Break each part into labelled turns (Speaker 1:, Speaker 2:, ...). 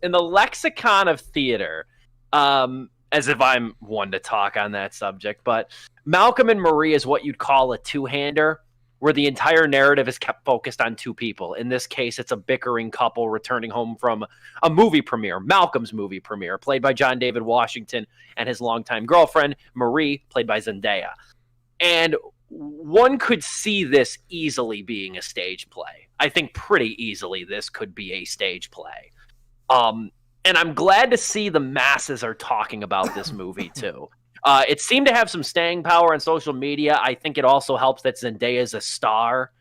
Speaker 1: in the lexicon of theater, as if I'm one to talk on that subject, but Malcolm and Marie is what you'd call a two-hander, where the entire narrative is kept focused on two people. In this case, it's a bickering couple returning home from a movie premiere, Malcolm's movie premiere, played by John David Washington and his longtime girlfriend, Marie, played by Zendaya. And one could see this easily being a stage play. I think pretty easily this could be a stage play. And I'm glad to see the masses are talking about this movie too. It seemed to have some staying power on social media. I think it also helps that Zendaya is a star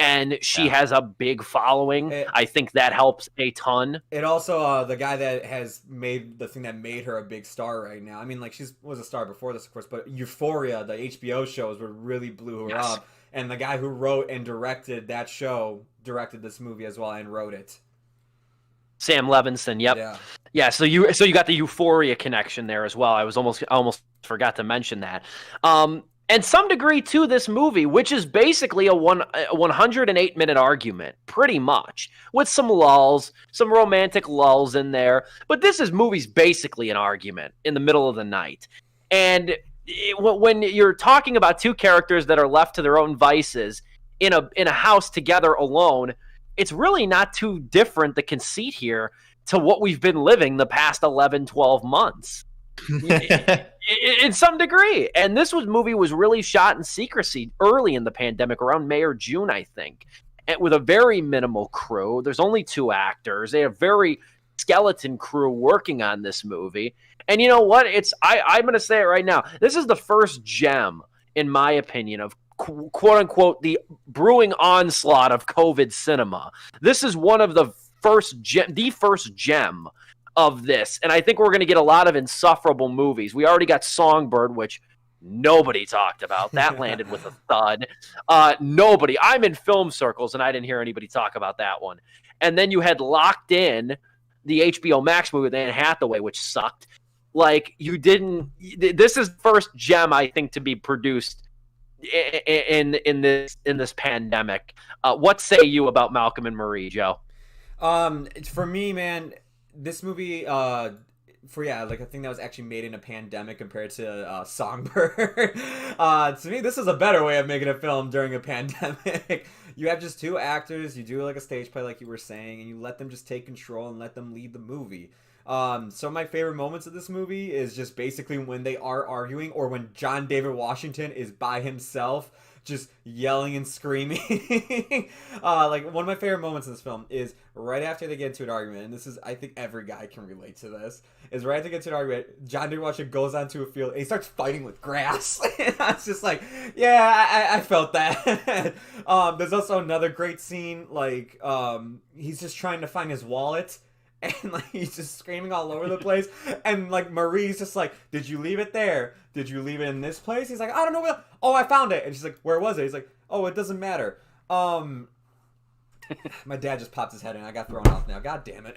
Speaker 1: and she has a big following. I think that helps a ton.
Speaker 2: It also, the guy that has made the thing that made her a big star right now. I mean, like, she was a star before this, of course, but Euphoria, the HBO shows, what really blew her up. And the guy who wrote and directed that show directed this movie as well and wrote it.
Speaker 1: Sam Levinson, yep. Yeah, so you got the Euphoria connection there as well. I almost forgot to mention that. And some degree to this movie, which is basically a 108-minute argument, pretty much, with some lulls, some romantic lulls in there. But this movie's basically an argument in the middle of the night. And when you're talking about two characters that are left to their own vices in a house together alone, it's really not too different, the conceit here, to what we've been living the past 11, 12 months. In some degree. And this movie was really shot in secrecy early in the pandemic, around May or June, I think, and with a very minimal crew. There's only 2 actors. They have a very skeleton crew working on this movie. And you know what? I'm going to say it right now. This is the first gem, in my opinion, of quote-unquote the brewing onslaught of COVID cinema. This is one of the first gem of this, and I think we're going to get a lot of insufferable movies. We already got Songbird, which nobody talked about. That landed with a thud. Nobody. I'm in film circles, and I didn't hear anybody talk about that one. And then you had Locked In, the HBO Max movie with Anne Hathaway, which sucked. Like, you didn't... This is the first gem, I think, to be produced in this pandemic. What say you about Malcolm and Marie, Joe?
Speaker 2: For me, man, this movie, I think that was actually made in a pandemic compared to Songbird. To me, this is a better way of making a film during a pandemic. You have just 2 actors, you do like a stage play like you were saying, and you let them just take control and let them lead the movie. Some of my favorite moments of this movie is just basically when they are arguing, or when John David Washington is by himself just yelling and screaming. Like, one of my favorite moments in this film is right after they get into an argument, and this is, I think every guy can relate to this, is right after they get into an argument, John David Washington goes onto a field and he starts fighting with grass. And I was just like, yeah, I felt that. There's also another great scene, like, he's just trying to find his wallet, and like he's just screaming all over the place, and like Marie's just like, did you leave it there? Did you leave it in this place? He's like, I don't know where. Oh, I found it. And she's like, where was it? He's like, oh, it doesn't matter. My dad just popped his head in. I got thrown off now. God damn it.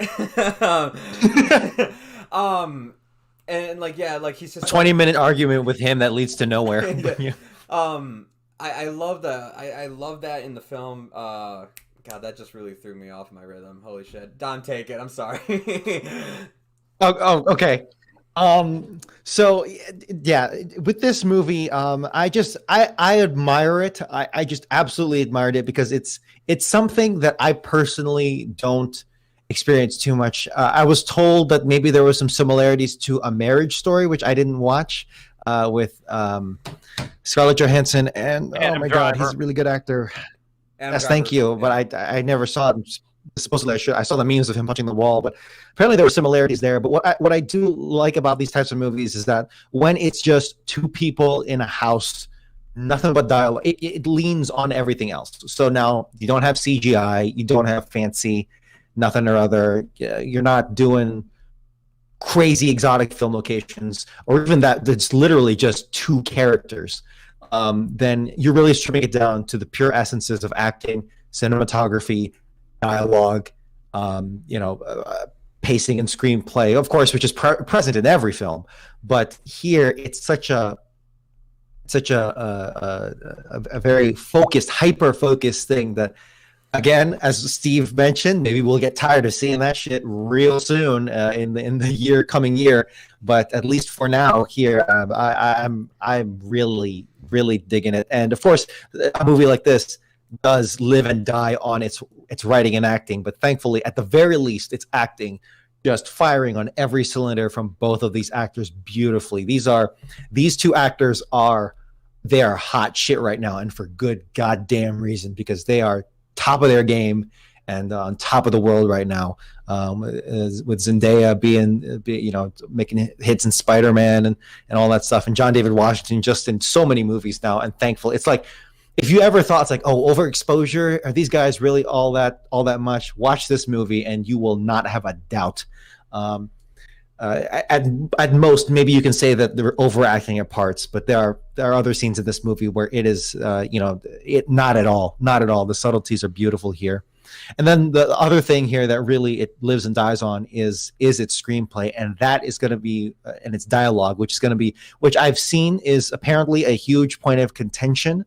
Speaker 2: And like, yeah, like he's just
Speaker 3: 20-minute argument with him that leads to nowhere.
Speaker 2: I love that. I love that in the film. God, that just really threw me off my rhythm. Holy shit. Don, take it. I'm sorry.
Speaker 3: Okay. So yeah, with this movie, I admire it. I just absolutely admired it because it's something that I personally don't experience too much. I was told that maybe there was some similarities to A Marriage Story, which I didn't watch, with Scarlett Johansson and
Speaker 1: Adam
Speaker 3: oh my
Speaker 1: Driver.
Speaker 3: God, he's a really good actor. Yes,
Speaker 2: Driver,
Speaker 3: thank you.
Speaker 2: yeah.
Speaker 3: But I never saw it. Supposedly I saw the memes of him punching the wall, but apparently there were similarities there. But what I do like about these types of movies is that when it's just 2 people in a house, nothing but dialogue, it leans on everything else. So now you don't have CGI, you don't have fancy nothing or other. You're not doing crazy exotic film locations, or even that's literally just 2 characters. Then you're really stripping it down to the pure essences of acting, cinematography, dialogue, pacing and screenplay, of course, which is present in every film. But here, it's such a very focused, hyper-focused thing that again, as Steve mentioned, maybe we'll get tired of seeing that shit real soon in the coming year. But at least for now, here I'm really digging it. And of course, a movie like this does live and die on its writing and acting. But thankfully, at the very least, it's acting just firing on every cylinder from both of these actors beautifully. These two actors are hot shit right now, and for good goddamn reason, because they are top of their game and on top of the world right now. With Zendaya being making hits in Spider-Man and all that stuff, and John David Washington just in so many movies now. And thankfully, it's like, if you ever thought it's like, oh, overexposure, are these guys really all that much? Watch this movie and you will not have a doubt. At most, maybe you can say that they're overacting at parts, but there are other scenes in this movie where it is, it not at all. The subtleties are beautiful here. And then the other thing here that really it lives and dies on is its screenplay, and that is going to be and its dialogue, which I've seen is apparently a huge point of contention.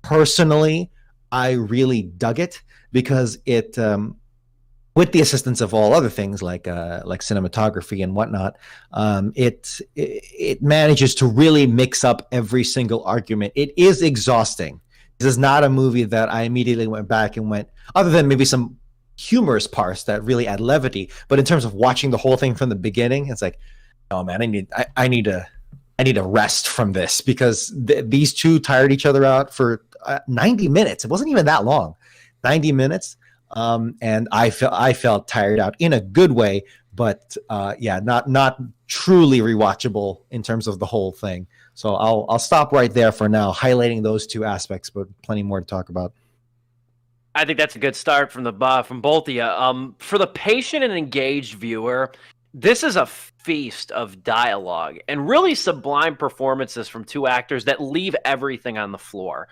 Speaker 3: Personally, I really dug it because it, with the assistance of all other things like cinematography and whatnot, it manages to really mix up every single argument. It is exhausting. This is not a movie that I immediately went back and went, other than maybe some humorous parts that really add levity. But in terms of watching the whole thing from the beginning, it's like, oh man, I need a rest from this, because these two tired each other out for 90 minutes. It wasn't even that long, 90 minutes. And I felt tired out in a good way, but not truly rewatchable in terms of the whole thing. So I'll stop right there for now, highlighting those two aspects, but plenty more to talk about.
Speaker 1: I think that's a good start from both of you. For the patient and engaged viewer, this is a feast of dialogue and really sublime performances from two actors that leave everything on the floor.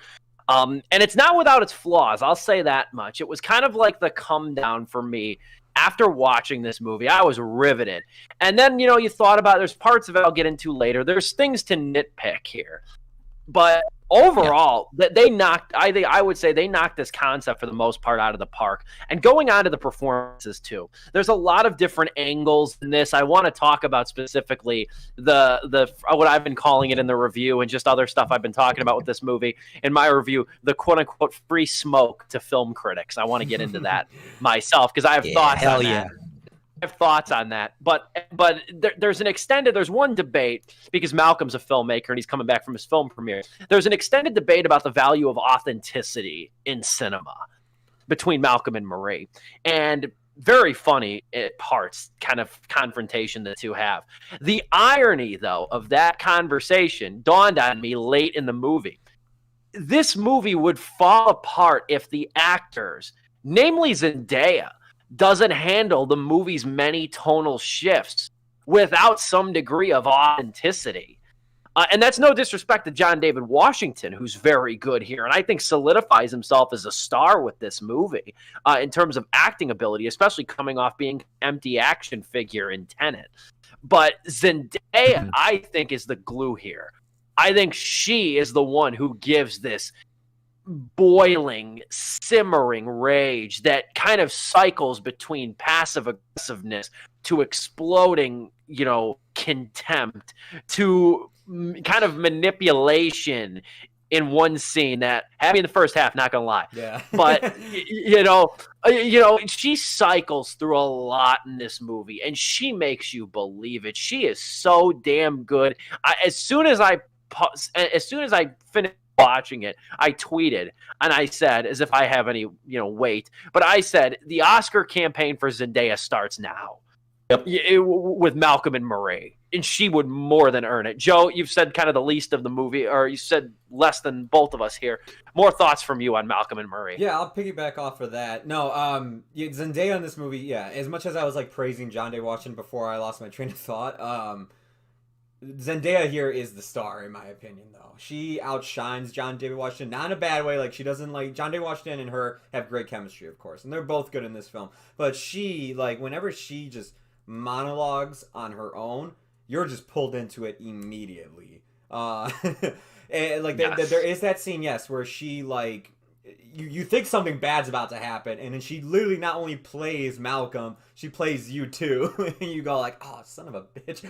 Speaker 1: And it's not without its flaws, I'll say that much. It was kind of like the come down for me after watching this movie. I was riveted. And then, you thought about, there's parts of it I'll get into later. There's things to nitpick here. But overall, I would say they knocked this concept for the most part out of the park. And going on to the performances too, there's a lot of different angles in this. I want to talk about specifically the what I've been calling it in the review, and just other stuff I've been talking about with this movie in my review, the quote unquote free smoke to film critics. I want to get into that myself because I have thoughts on that. I have thoughts on that, but there's one debate, because Malcolm's a filmmaker and he's coming back from his film premiere. There's an extended debate about the value of authenticity in cinema between Malcolm and Marie, and very funny at parts, kind of confrontation the two have. The irony, though, of that conversation dawned on me late in the movie. This movie would fall apart if the actors, namely Zendaya, doesn't handle the movie's many tonal shifts without some degree of authenticity. And that's no disrespect to John David Washington, who's very good here, and I think solidifies himself as a star with this movie in terms of acting ability, especially coming off being empty action figure in Tenet. But Zendaya, I think, is the glue here. I think she is the one who gives this boiling, simmering rage that kind of cycles between passive aggressiveness to exploding, contempt, to kind of manipulation in one scene that had me in the first half, not gonna lie.
Speaker 2: Yeah.
Speaker 1: But she cycles through a lot in this movie, and she makes you believe it. She is so damn good. As soon as I finished watching it, I tweeted and I said, as if I have any weight, but I said the Oscar campaign for Zendaya starts now. Yep. With Malcolm and Marie, and she would more than earn it. Joe, you've said kind of the least of the movie, or you said less than both of us here. More thoughts from you on Malcolm and Marie?
Speaker 2: Yeah, I'll piggyback off of that. No, Zendaya in this movie, yeah, as much as I was like praising John Day Washington before I lost my train of thought, Zendaya here is the star, in my opinion, though. She outshines John David Washington, not in a bad way. Like, she doesn't, like, John David Washington and her have great chemistry, of course, and they're both good in this film. But she, like, whenever she just monologues on her own, you're just pulled into it immediately. And, like, there is that scene, yes, where she, like, you think something bad's about to happen, and then she literally not only plays Malcolm, she plays you too. And you go like, oh, son of a bitch.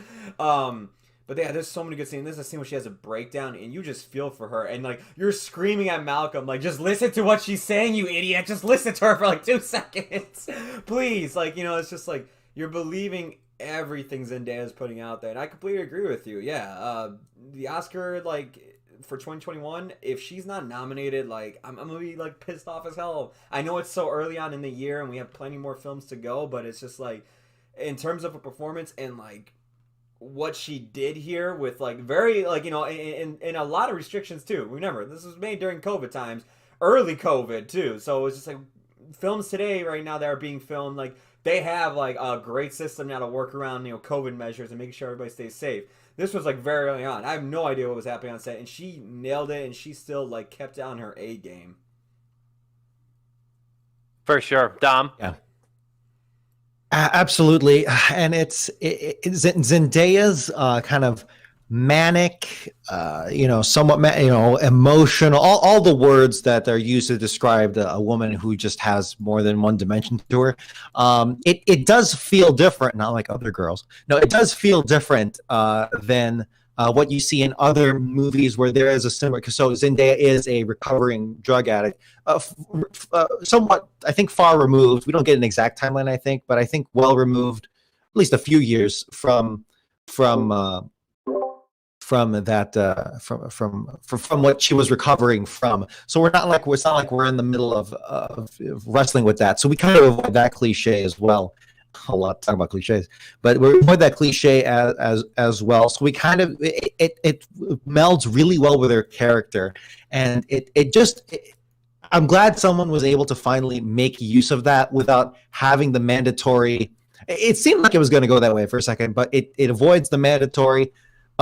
Speaker 2: But yeah, there's so many good scenes. There's a scene where she has a breakdown, and you just feel for her, and like you're screaming at Malcolm, like, just listen to what she's saying, you idiot. Just listen to her for like 2 seconds, please. Like, it's just like you're believing everything Zendaya's putting out there, and I completely agree with you. Yeah, the Oscar, like, for 2021, if she's not nominated, like, I'm gonna be like pissed off as hell. I know it's so early on in the year and we have plenty more films to go, but it's just like, in terms of a performance and like what she did here with like very like in a lot of restrictions too. Remember, this was made during COVID times, early COVID too, so it's just like films today right now that are being filmed, like they have like a great system now to work around COVID measures and making sure everybody stays safe. This was like very early on. I have no idea what was happening on set, and she nailed it, and she still like kept on her A game.
Speaker 1: For sure. Dom?
Speaker 3: Yeah. Absolutely. And it's Zendaya's kind of manic, somewhat, emotional, all the words that are used to describe a woman who just has more than one dimension to her. It does feel different, not like other girls. No, it does feel different than what you see in other movies where there is a similar. So Zendaya is a recovering drug addict, somewhat, I think, far removed. We don't get an exact timeline, I think, but I think well removed, at least a few years from that from what she was recovering from. So it's not like we're in the middle of wrestling with that. So we kind of avoid that cliche as well. A lot to talk about cliches, but we avoid that cliche as well. So we kind of it melds really well with her character, and I'm glad someone was able to finally make use of that without having the mandatory. It seemed like it was going to go that way for a second, but it avoids the mandatory.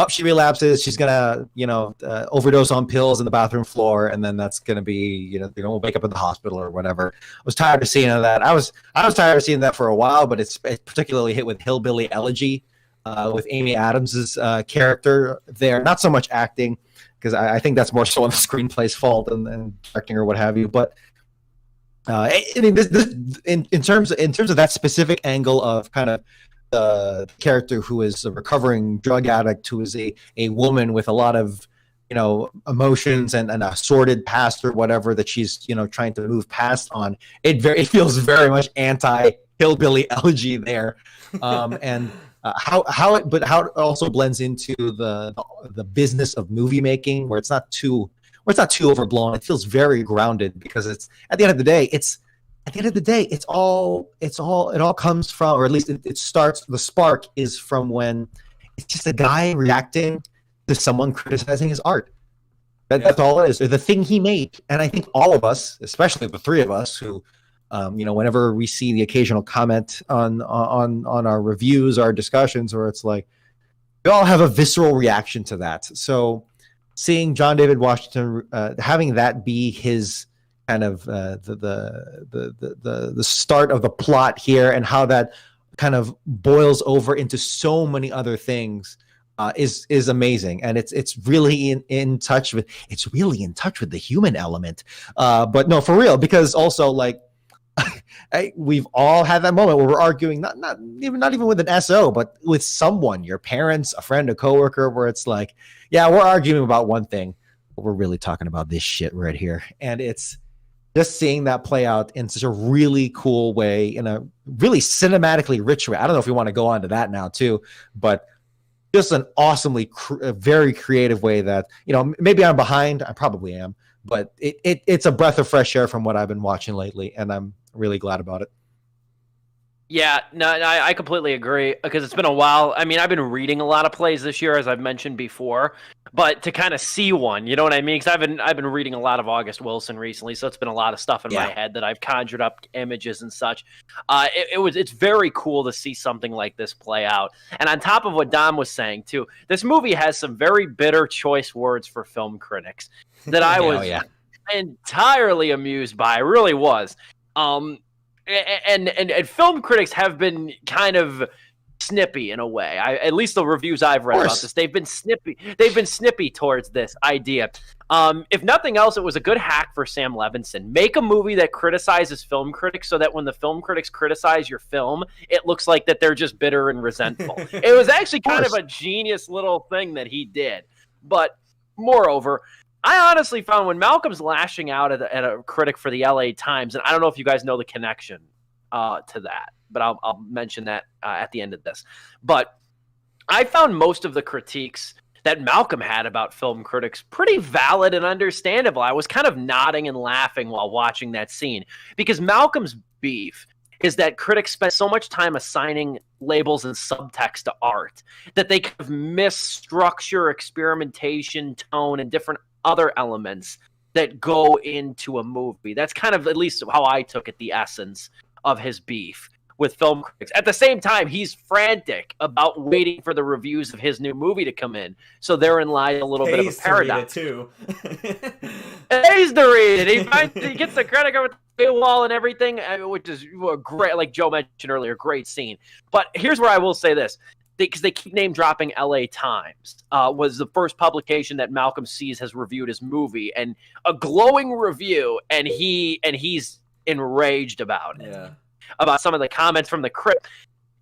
Speaker 3: She relapses. She's gonna, overdose on pills in the bathroom floor, and then that's gonna be, they're gonna wake up in the hospital or whatever. I was tired of seeing that. I was tired of seeing that for a while, but it's particularly hit with Hillbilly Elegy, with Amy Adams's character there. Not so much acting, because I think that's more so on the screenplay's fault and directing or what have you. But I mean, this in terms of that specific angle of kind of the character who is a recovering drug addict, who is a woman with a lot of emotions and a sordid past or whatever that she's trying to move past on. It feels very much anti Hillbilly Elegy there, and how it also blends into the business of movie making, where it's not too overblown. It feels very grounded, because it all comes from, or at least it starts, the spark is from when it's just a guy reacting to someone criticizing his art. That's all it is, or the thing he made. And I think all of us, especially the three of us who, whenever we see the occasional comment on our reviews, our discussions, where it's like, we all have a visceral reaction to that. So seeing John David Washington, having that be his kind of the start of the plot here, and how that kind of boils over into so many other things, is amazing. And it's really in touch with the human element. But no, for real, because also, like, we've all had that moment where we're arguing, not even with an SO, but with someone, your parents, a friend, a coworker, where it's like, yeah, we're arguing about one thing, but we're really talking about this shit right here. And it's just seeing that play out in such a really cool way, in a really cinematically rich way. I don't know if we want to go on to that now too, but just an awesomely very creative way that, maybe I'm behind. I probably am, but it's a breath of fresh air from what I've been watching lately, and I'm really glad about it.
Speaker 1: Yeah, no, I completely agree, because it's been a while. I mean, I've been reading a lot of plays this year, as I've mentioned before, but to kind of see one, you know what I mean? Because I've been reading a lot of August Wilson recently, so it's been a lot of stuff in my head that I've conjured up images and such. It's very cool to see something like this play out. And on top of what Dom was saying too, this movie has some very bitter choice words for film critics that I was entirely amused by. I really was. And film critics have been kind of snippy in a way. At least the reviews I've read about this, they've been snippy towards this idea. If nothing else, it was a good hack for Sam Levinson. Make a movie that criticizes film critics so that when the film critics criticize your film, it looks like that they're just bitter and resentful. It was actually kind of a genius little thing that he did. But moreover, I honestly found when Malcolm's lashing out at a critic for the LA Times, and I don't know if you guys know the connection to that, but I'll mention that at the end of this. But I found most of the critiques that Malcolm had about film critics pretty valid and understandable. I was kind of nodding and laughing while watching that scene, because Malcolm's beef is that critics spend so much time assigning labels and subtext to art that they kind of miss structure, experimentation, tone, and different other elements that go into a movie. That's kind of, at least how I took it, the essence of his beef with film critics. At the same time, he's frantic about waiting for the reviews of his new movie to come in. So therein lies a little bit of a paradox.
Speaker 2: Too.
Speaker 1: Pays to read it. He gets the credit over the wall and everything, which is great. Like Joe mentioned earlier, great scene. But here's where I will say this, because they keep name dropping LA Times, was the first publication that Malcolm sees has reviewed his movie, and a glowing review, and he's enraged about it.
Speaker 2: Yeah.
Speaker 1: About some of the comments from the critic.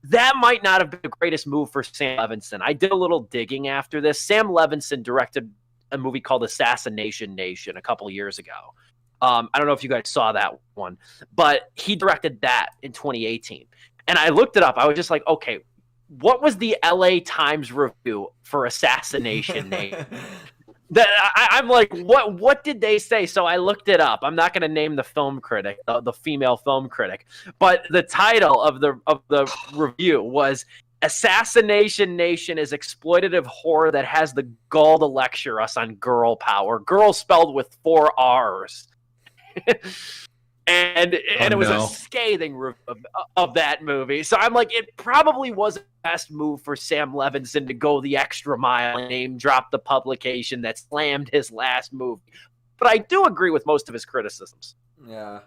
Speaker 1: That might not have been the greatest move for Sam Levinson. I did a little digging after this. Sam Levinson directed a movie called Assassination Nation a couple years ago. I don't know if you guys saw that one, but he directed that in 2018. And I looked it up. I was just like, okay, what was the LA Times review for Assassination Nation? I'm like, what did they say? So I looked it up. I'm not going to name the film critic, the female film critic, but the title of the review was Assassination Nation is exploitative horror that has the gall to lecture us on girl power. Girl spelled with 4 R's. And it was a scathing review of that movie. So I'm like, it probably was the best move for Sam Levinson to go the extra mile and name drop the publication that slammed his last movie. But I do agree with most of his criticisms.
Speaker 2: Yeah,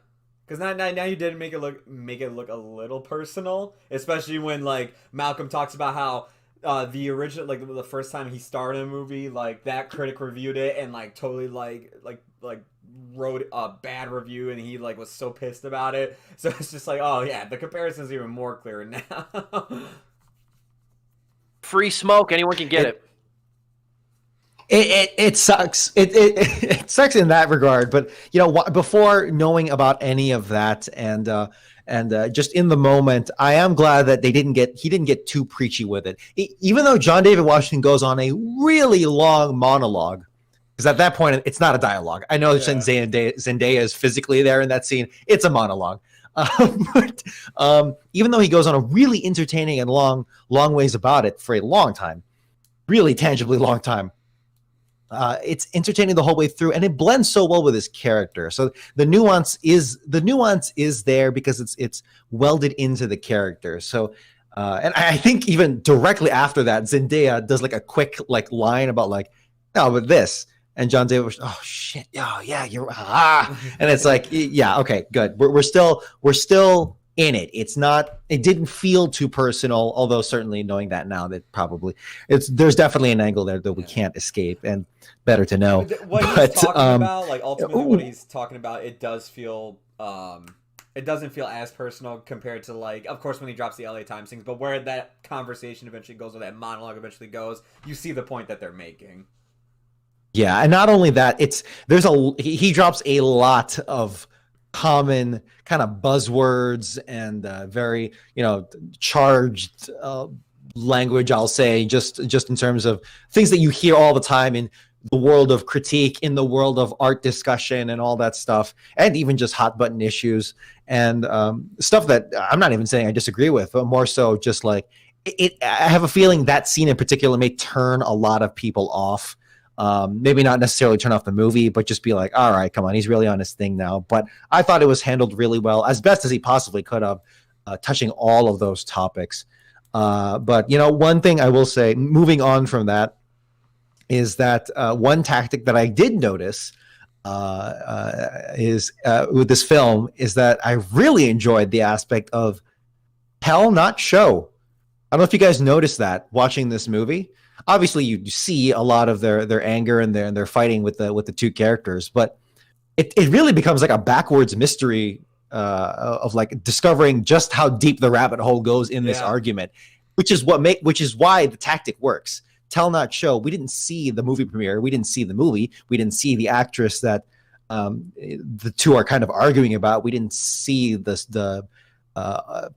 Speaker 2: because now you did make it look a little personal, especially when like Malcolm talks about how the original, like the first time he starred in a movie, like that critic reviewed it and like totally like wrote a bad review, and he like was so pissed about it. So it's just like, oh yeah, the comparison's even more clear now.
Speaker 1: Free smoke, anyone can get it.
Speaker 3: It sucks. It sucks in that regard. But you know, before knowing about any of that, and just in the moment, I am glad that he didn't get too preachy with it. Even though John David Washington goes on a really long monologue. Because at that point, it's not a dialogue. I know Zendaya is physically there in that scene. It's a monologue. But even though he goes on a really entertaining and long ways about it for a long time, really tangibly long time, it's entertaining the whole way through, and it blends so well with his character. So the nuance is there because it's welded into the character. So. And I think even directly after that, Zendaya does like a quick like line about like, no, but this. And John David was, oh shit, oh yeah, you're and it's like, yeah, okay, good. We're still in it. It didn't feel too personal, although certainly knowing that now, that probably there's definitely an angle there that we can't escape, and better to know.
Speaker 2: What he's talking about, like ultimately what he's talking about, it doesn't feel as personal compared to, like, of course when he drops the LA Times things, but where that conversation eventually goes, or that monologue eventually goes, you see the point that they're making.
Speaker 3: Yeah, and not only that, he drops a lot of common kind of buzzwords and very charged language. I'll say just in terms of things that you hear all the time in the world of critique, in the world of art discussion, and all that stuff, and even just hot button issues and stuff that I'm not even saying I disagree with, but more so just like I have a feeling that scene in particular may turn a lot of people off. Maybe not necessarily turn off the movie, but just be like, all right, come on, he's really on his thing now. But I thought it was handled really well, as best as he possibly could have, touching all of those topics. But one thing I will say, moving on from that, is that one tactic that I did notice is with this film is that I really enjoyed the aspect of tell, not show. I don't know if you guys noticed that watching this movie. Obviously, you see a lot of their anger and their fighting with the two characters, but it really becomes like a backwards mystery of like discovering just how deep the rabbit hole goes in this argument, which is why the tactic works. Tell not show. We didn't see the movie premiere. We didn't see the movie. We didn't see the actress that the two are kind of arguing about. We didn't see the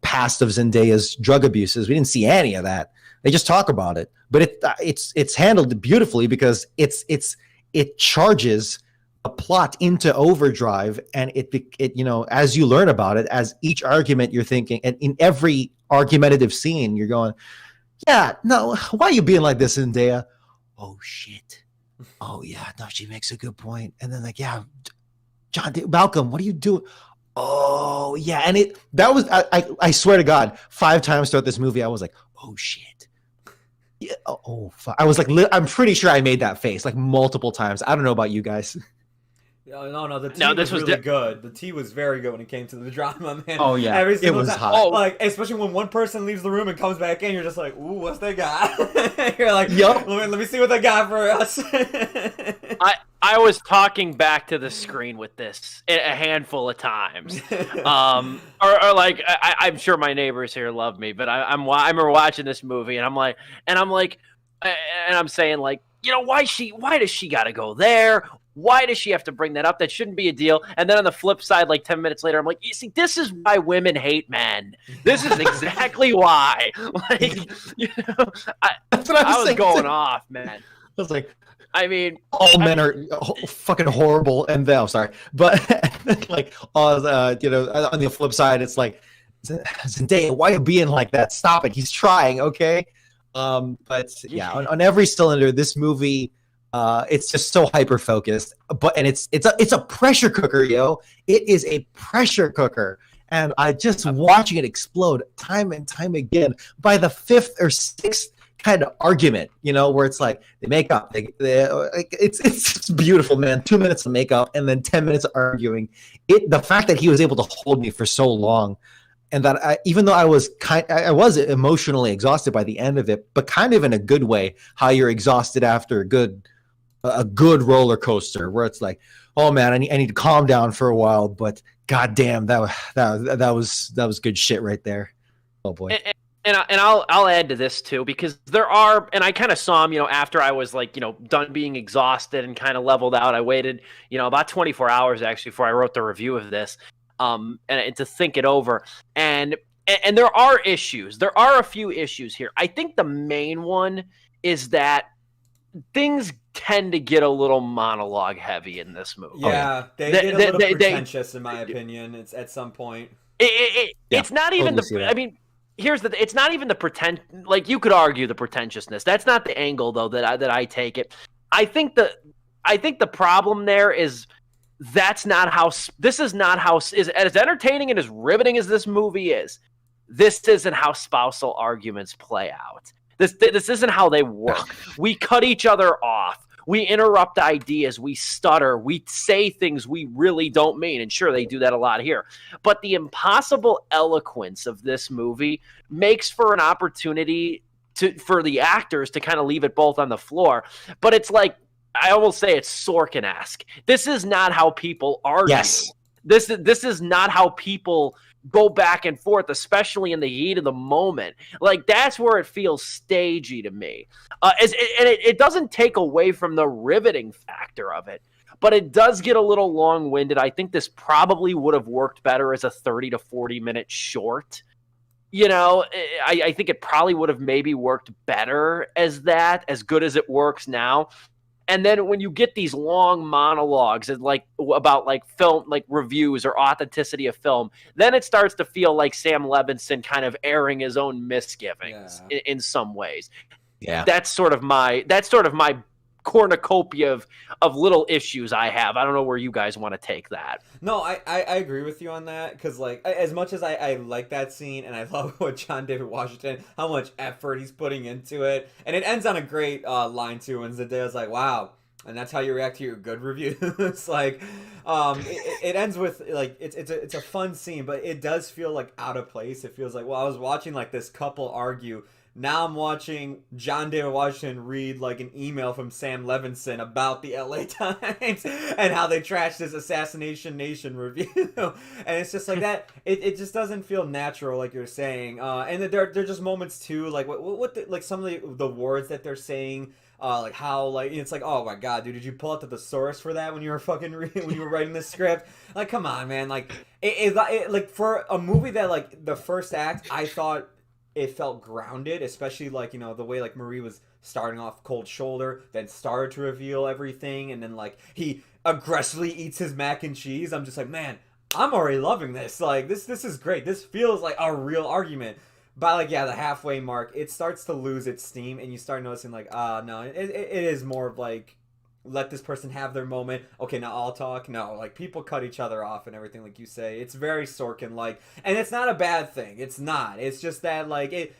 Speaker 3: past of Zendaya's drug abuses. We didn't see any of that. They just talk about it, but it's handled beautifully because it charges a plot into overdrive, and it as you learn about it, as each argument you're thinking, and in every argumentative scene you're going, yeah, no, why are you being like this, Zendaya? Oh shit. Oh yeah, no, she makes a good point. And then like, yeah, Malcolm, what are you doing? Oh yeah, and I swear to God, 5 times throughout this movie I was like, oh shit. Yeah, I was like, I'm pretty sure I made that face like multiple times. I don't know about you guys.
Speaker 2: No, the tea was really good. The tea was very good when it came to the drama, man.
Speaker 3: Oh yeah,
Speaker 2: every single
Speaker 3: it was
Speaker 2: time.
Speaker 3: hot.
Speaker 2: Like, especially when one person leaves the room and comes back in, you're just like, ooh, what's they got? You're like,
Speaker 3: yup.
Speaker 2: Let me see what they got for us.
Speaker 1: I was talking back to the screen with this a handful of times, or like I'm sure my neighbors here love me, but I remember watching this movie and I'm saying like, why does she got to go there? Why does she have to bring that up? That shouldn't be a deal. And then on the flip side, like 10 minutes later, I'm like, you see, this is why women hate men. This is exactly why. Like,
Speaker 3: that's what I was
Speaker 1: going off, man.
Speaker 3: I was like,
Speaker 1: I mean,
Speaker 3: all men are fucking horrible, and then sorry, but like, on the flip side, it's like, Zendaya, why are you being like that? Stop it. He's trying, okay. But yeah, on every cylinder, this movie, it's just so hyper focused. And it's a pressure cooker, yo. It is a pressure cooker, and I just watching it explode time and time again. By the 5th or 6th kind of argument, where it's like they make up, it's beautiful, man. 2 minutes of makeup and then 10 minutes of arguing. The fact that he was able to hold me for so long. And that even though I was emotionally exhausted by the end of it, but kind of in a good way, how you're exhausted after a good roller coaster, where it's like, oh man, I need to calm down for a while. But goddamn, that was good shit right there. Oh boy.
Speaker 1: And I'll add to this too, because there are, and I kind of saw him, after I was like, done being exhausted and kind of leveled out. I waited, about 24 hours actually before I wrote the review of this. And to think it over, and there are issues. There are a few issues here. I think the main one is that things tend to get a little monologue heavy in this movie.
Speaker 2: Yeah, they get a little pretentious, in my opinion. It's at some point.
Speaker 1: It's not even the. I mean, it's not even the pretend. Like, you could argue the pretentiousness. That's not the angle though that I take it. I think the problem there is. This is not how, as entertaining and as riveting as this movie is, this isn't how spousal arguments play out. This isn't how they work. We cut each other off. We interrupt ideas. We stutter. We say things we really don't mean. And sure, they do that a lot here. But the impossible eloquence of this movie makes for an opportunity for the actors to kind of leave it both on the floor. But it's like, I almost say it's Sorkin-esque. This is not how people argue.
Speaker 3: Yes.
Speaker 1: This is not how people go back and forth, especially in the heat of the moment. Like, that's where it feels stagey to me. And it doesn't take away from the riveting factor of it, but it does get a little long-winded. I think this probably would have worked better as a 30 to 40-minute short. I think it probably would have maybe worked better as that, as good as it works now. And then when you get these long monologues about film, like reviews or authenticity of film, then it starts to feel like Sam Levinson kind of airing his own misgivings in some ways.
Speaker 3: Yeah,
Speaker 1: that's sort of my cornucopia of little issues I have. I don't know where you guys want to take that.
Speaker 2: No, I agree with you on that, because like, as much as I like that scene and I love what John David Washington, how much effort he's putting into it, and it ends on a great line too when Zendaya's like, wow, and that's how you react to your good reviews. Like, it ends with like, it's a fun scene, but it does feel like out of place. It feels like, well, I was watching like this couple argue Now I'm watching John David Washington read like an email from Sam Levinson about the LA Times and how they trashed this Assassination Nation review. And it's just like that. It just doesn't feel natural, like you're saying. And there are just moments too, like like some of the words that they're saying. Like how like it's like, oh my god, dude, did you pull out the thesaurus for that when you were fucking when you were writing this script? Like, come on, man. Like it like for a movie that like the first act, I thought it felt grounded, especially like, you know, the way like Marie was starting off cold shoulder, then started to reveal everything, and then like he aggressively eats his mac and cheese. I'm just like, man, I'm already loving this. Like this is great. This feels like a real argument. But like, yeah, the halfway mark, it starts to lose its steam, and you start noticing like, no, it is more of like, let this person have their moment. Okay, now I'll talk. No, like people cut each other off and everything, like you say. It's very Sorkin-like, and it's not a bad thing. It's not. It's just that like it.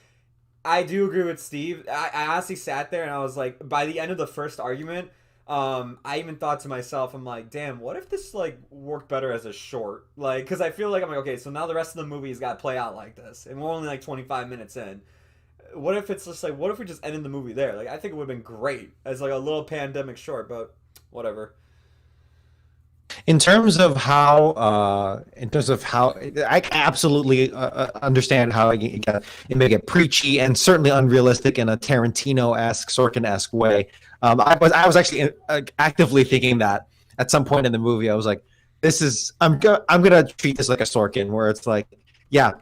Speaker 2: I do agree with Steve. I honestly sat there and I was like, by the end of the first argument, I even thought to myself, I'm like, damn, what if this like worked better as a short? Like, because I feel like I'm like, okay, so now the rest of the movie has got to play out like this, and we're only like 25 minutes in. What if it's just like, what if we just ended the movie there? Like, I think it would have been great as like a little pandemic short, but whatever.
Speaker 3: In terms of how, I absolutely understand how it may get preachy and certainly unrealistic in a Tarantino-esque, Sorkin-esque way. I was actually actively thinking that at some point in the movie. I was like, I'm gonna treat this like a Sorkin, where it's like, yeah,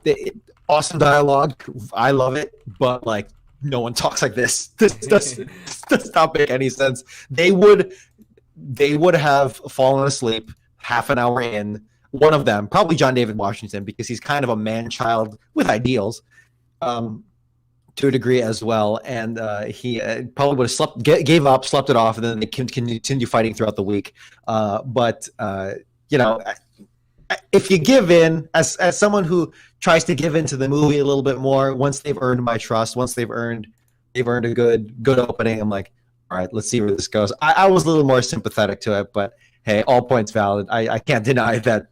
Speaker 3: awesome dialogue, I love it, but like no one talks like this. This does not make any sense. They would have fallen asleep half an hour in. One of them, probably John David Washington, because he's kind of a man-child with ideals. To a degree as well, and he probably would have gave up, slept it off, and then they continue fighting throughout the week. But you know, if you give in, as someone who tries to give into the movie a little bit more, once they've earned my trust, once they've earned a good opening, I'm like, all right, let's see where this goes. I was a little more sympathetic to it, but hey, all points valid. I can't deny that.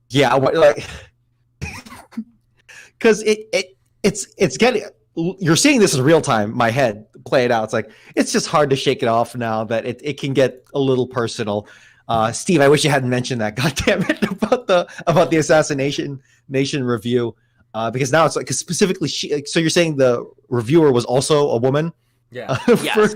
Speaker 3: Yeah, like because it's getting. You're seeing this in real time. My head play it out. It's like it's just hard to shake it off now that it can get a little personal. Steve, I wish you hadn't mentioned that. God damn it, about the Assassination Nation review, because now it's like specifically she. So you're saying the reviewer was also a woman?
Speaker 2: Yeah.
Speaker 1: Yes.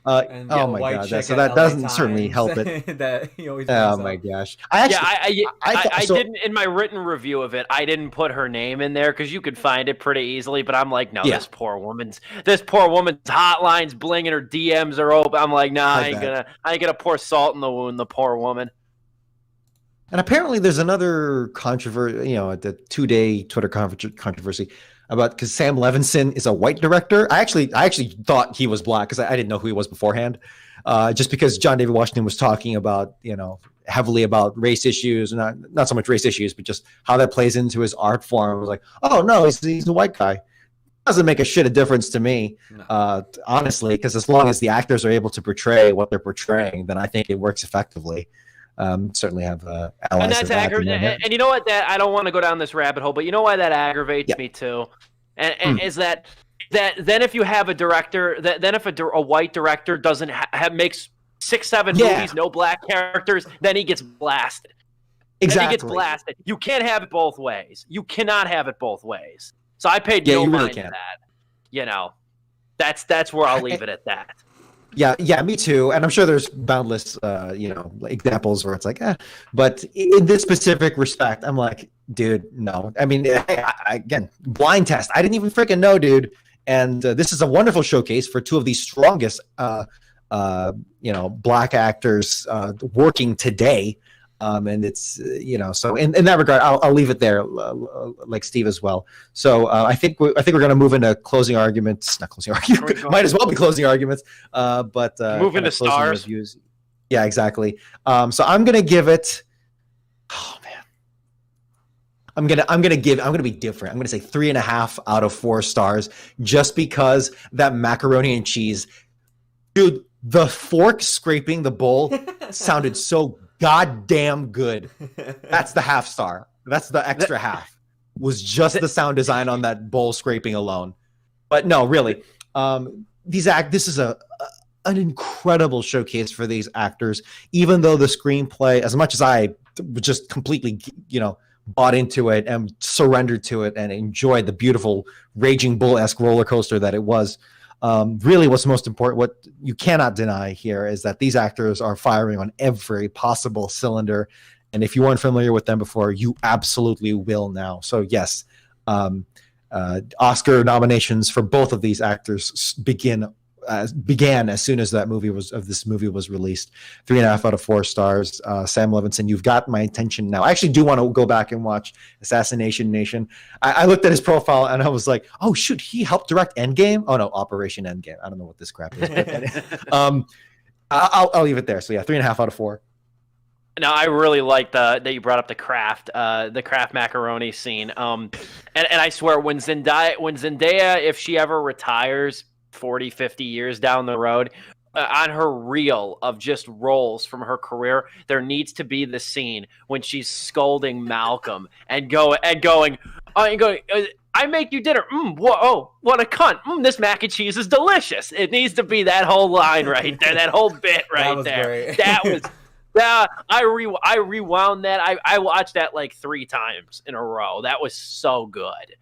Speaker 3: Oh my god! So that doesn't certainly help it.
Speaker 2: That he always
Speaker 3: oh my gosh! I
Speaker 1: didn't in my written review of it. I didn't put her name in there because you could find it pretty easily. But I'm like, no, this poor woman's hotline's blinging, her DMs are open. I'm like, nah, I ain't gonna pour salt in the wound. The poor woman.
Speaker 3: And apparently, there's another controversy. You know, the 2-day Twitter controversy about, because Sam Levinson is a white director. I actually thought he was black because I didn't know who he was beforehand. Just because John David Washington was talking about, you know, heavily about race issues, not so much race issues, but just how that plays into his art form. I was like, oh no, he's a white guy. Doesn't make a shit of difference to me, honestly, because as long as the actors are able to portray what they're portraying, then I think it works effectively. Certainly have allies.
Speaker 1: And that's aggravating. And you know what? That I don't want to go down this rabbit hole, but you know why that aggravates me too, and is that then if you have a director, then if a white director doesn't makes 6-7 movies, no black characters, then he gets blasted.
Speaker 3: Exactly.
Speaker 1: Then he gets blasted. You can't have it both ways. You cannot have it both ways. So I paid no mind to that. You know, that's where I'll leave it at that.
Speaker 3: Yeah, me too. And I'm sure there's boundless, examples where it's like, but in this specific respect, I'm like, dude, no. I mean, again, blind test. I didn't even freaking know, dude. And this is a wonderful showcase for two of the strongest, black actors working today. And it's, so in that regard, I'll leave it there, like Steve as well. So I think we're going to move into closing arguments. Not closing arguments. Might as well be closing arguments. But
Speaker 1: move into stars.
Speaker 3: Reviews. Yeah, exactly. So I'm going to give it. Oh man, I'm gonna be different. I'm gonna say 3.5 out of 4 stars, just because that macaroni and cheese, dude. The fork scraping the bowl sounded so goddamn good. That's the half star. That's the extra half. Was just the sound design on that bowl scraping alone. But no, really, this is an incredible showcase for these actors. Even though the screenplay, as much as I just completely, bought into it and surrendered to it and enjoyed the beautiful Raging Bull-esque roller coaster that it was. Really, what's most important, what you cannot deny here, is that these actors are firing on every possible cylinder. And if you weren't familiar with them before, you absolutely will now. So yes, Oscar nominations for both of these actors began as soon as this movie was released. 3.5 out of 4 stars. Sam Levinson, you've got my attention now. I actually do want to go back and watch Assassination Nation. I looked at his profile and I was like, oh shoot, he helped direct Endgame. Oh no, Operation Endgame. I don't know what this crap is. I'll leave it there. So yeah, 3.5 out of 4.
Speaker 1: Now, I really like that you brought up the Kraft macaroni scene. And I swear, when Zendaya, if she ever retires 40, 50 years down the road, on her reel of just roles from her career, there needs to be the scene when she's scolding Malcolm and going, I make you dinner. Whoa, what a cunt. This mac and cheese is delicious. It needs to be that whole line right there, that whole bit right there.
Speaker 2: Great.
Speaker 1: That was... Yeah, I rewound that. I watched that like 3 times in a row. That was so good,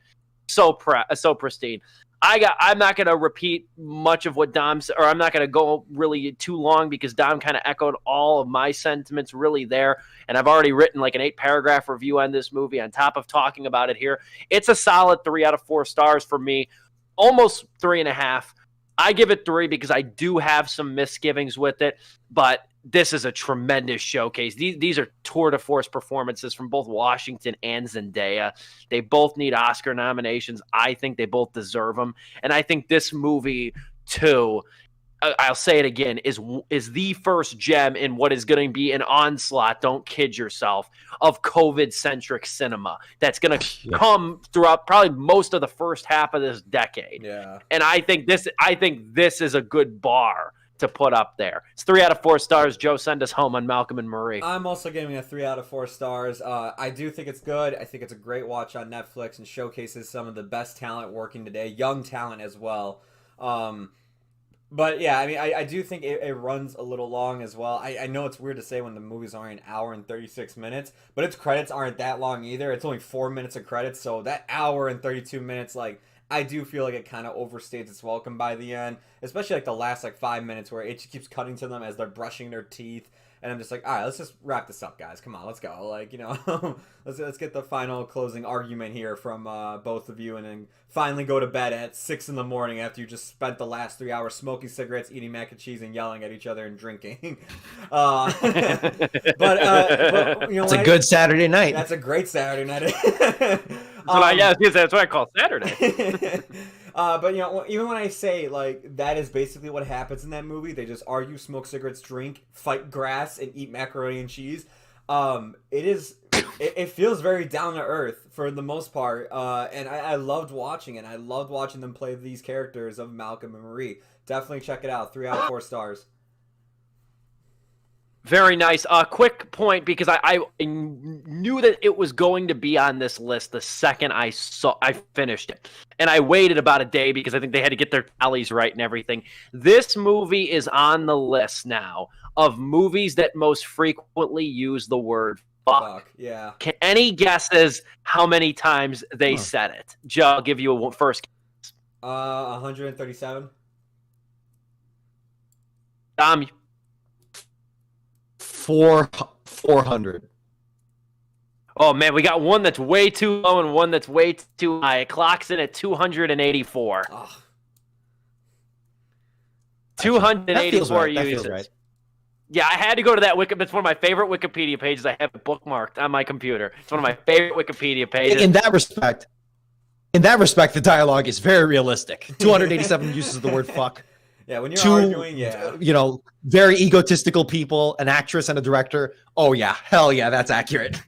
Speaker 1: so pristine. I'm not gonna repeat much of what Dom said, or I'm not gonna go really too long because Dom kind of echoed all of my sentiments really there. And I've already written like an 8-paragraph review on this movie on top of talking about it here. It's a solid 3 out of 4 stars for me, almost 3.5. I give it 3 because I do have some misgivings with it, but this is a tremendous showcase. These are tour de force performances from both Washington and Zendaya. They both need Oscar nominations. I think they both deserve them. And I think this movie, too, I'll say it again, is the first gem in what is going to be an onslaught, don't kid yourself, of COVID-centric cinema that's going to come throughout probably most of the first half of this decade.
Speaker 2: Yeah.
Speaker 1: And I think this is a good bar to put up there. It's 3 out of 4 stars. Joe, send us home on Malcolm and Marie.
Speaker 2: I'm also giving it a 3 out of 4 stars. I do think it's good. I think it's a great watch on Netflix and showcases some of the best talent working today, young talent as well. But yeah, I mean, I do think it runs a little long as well. I know it's weird to say when the movie's only an hour and 36 minutes, but its credits aren't that long either. It's only 4 minutes of credits, so that hour and 32 minutes, like, I do feel like it kind of overstates its welcome by the end, especially like the last 5 minutes where it just keeps cutting to them as they're brushing their teeth. And I'm just like, all right, let's just wrap this up, guys. Come on, let's go. Let's get the final closing argument here from both of you, and then finally go to bed at 6 in the morning after you just spent the last 3 hours smoking cigarettes, eating mac and cheese, and yelling at each other and drinking. But
Speaker 3: it's a good Saturday night.
Speaker 2: That's a great Saturday night.
Speaker 1: That's what I call Saturday.
Speaker 2: But even when I say that is basically what happens in that movie, they just argue, smoke cigarettes, drink, fight grass, and eat macaroni and cheese. It feels very down to earth for the most part, and I loved watching it. I loved watching them play these characters of Malcolm and Marie. Definitely check it out. 3 out of 4 stars.
Speaker 1: Very nice. Quick point, because I knew that it was going to be on this list the second I finished it. And I waited about a day because I think they had to get their tallies right and everything. This movie is on the list now of movies that most frequently use the word fuck.
Speaker 2: Yeah.
Speaker 1: Any guesses how many times they said it? Joe, I'll give you a first guess.
Speaker 2: 137.
Speaker 3: 400.
Speaker 1: Oh man, we got one that's way too low and one that's way too high. It clocks in at 284.
Speaker 2: Oh.
Speaker 1: 284
Speaker 3: uses. That feels right.
Speaker 1: Yeah, I had to go to that Wikipedia. It's one of my favorite Wikipedia pages. I have it bookmarked on my computer. It's one of my favorite Wikipedia pages.
Speaker 3: In that respect, the dialogue is very realistic. 287 uses of the word fuck.
Speaker 2: Yeah, when you're arguing,
Speaker 3: very egotistical people, an actress and a director. Oh yeah, hell yeah, that's accurate.